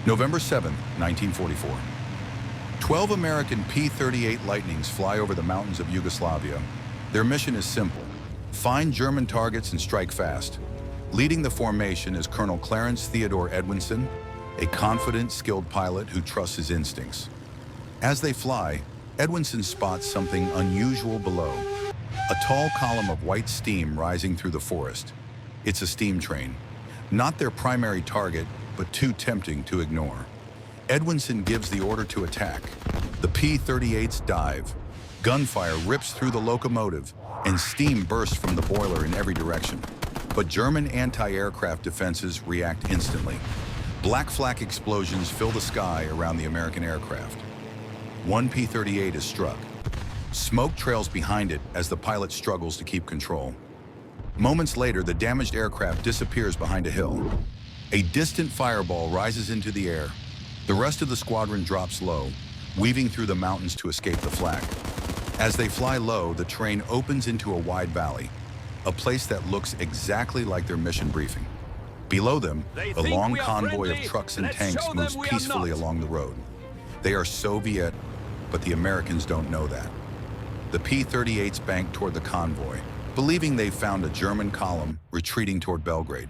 November 7, 1944. 12 American P-38 Lightnings fly over the mountains of Yugoslavia. Their mission is simple: find German targets and strike fast. Leading the formation is Colonel Clarence Theodore Edwinson, a confident, skilled pilot who trusts his instincts. As they fly, Edwinson spots something unusual below: a tall column of white steam rising through the forest. It's a steam train, not their primary target, but too tempting to ignore. Edwinson gives the order to attack. The P-38s dive. Gunfire rips through the locomotive, and steam bursts from the boiler in every direction. But German anti-aircraft defenses react instantly. Black flak explosions fill the sky around the American aircraft. One P-38 is struck. Smoke trails behind it as the pilot struggles to keep control. Moments later, the damaged aircraft disappears behind a hill. A distant fireball rises into the air. The rest of the squadron drops low, weaving through the mountains to escape the flak. As they fly low, the train opens into a wide valley, a place that looks exactly like their mission briefing. Below them, the long convoy of trucks and tanks moves peacefully along the road. They are Soviet, but the Americans don't know that. The P-38s bank toward the convoy, believing they've found a German column retreating toward Belgrade.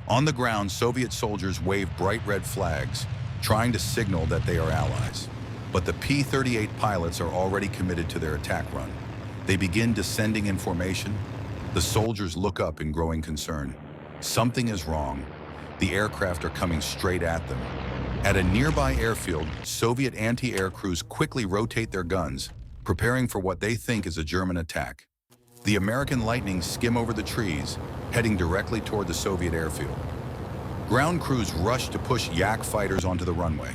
On the ground, Soviet soldiers wave bright red flags, trying to signal that they are allies. But the P-38 pilots are already committed to their attack run. They begin descending in formation. The soldiers look up in growing concern. Something is wrong. The aircraft are coming straight at them. At a nearby airfield, Soviet anti-air crews quickly rotate their guns, preparing for what they think is a German attack. The American Lightnings skim over the trees, heading directly toward the Soviet airfield. Ground crews rush to push Yak fighters onto the runway.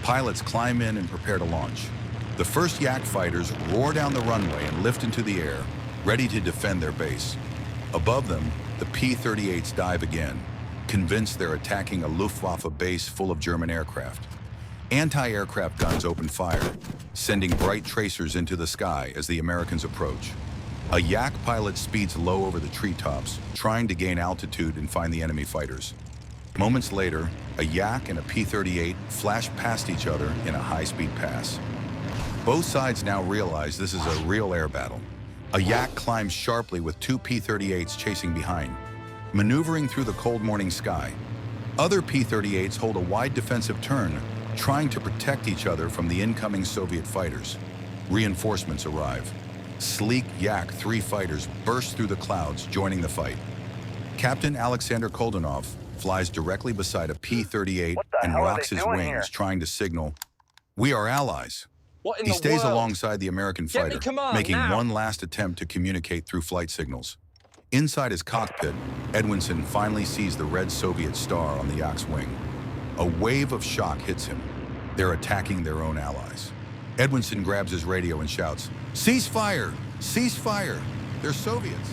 Pilots climb in and prepare to launch. The first Yak fighters roar down the runway and lift into the air, ready to defend their base. Above them, the P-38s dive again, convinced they're attacking a Luftwaffe base full of German aircraft. Anti-aircraft guns open fire, sending bright tracers into the sky as the Americans approach. A Yak pilot speeds low over the treetops, trying to gain altitude and find the enemy fighters. Moments later, a Yak and a P-38 flash past each other in a high-speed pass. Both sides now realize this is a real air battle. A Yak climbs sharply with two P-38s chasing behind, maneuvering through the cold morning sky. Other P-38s hold a wide defensive turn, trying to protect each other from the incoming Soviet fighters. Reinforcements arrive. Sleek Yak-3 fighters burst through the clouds, joining the fight. Captain Alexander Koldanov flies directly beside a P-38 and rocks his wings, trying to signal, "We are allies." He stays alongside the American fighter, making one last attempt to communicate through flight signals. Inside his cockpit, Edwinson finally sees the red Soviet star on the Yak's wing. A wave of shock hits him. They're attacking their own allies. Edwinson grabs his radio and shouts, "Cease fire! Cease fire! They're Soviets!"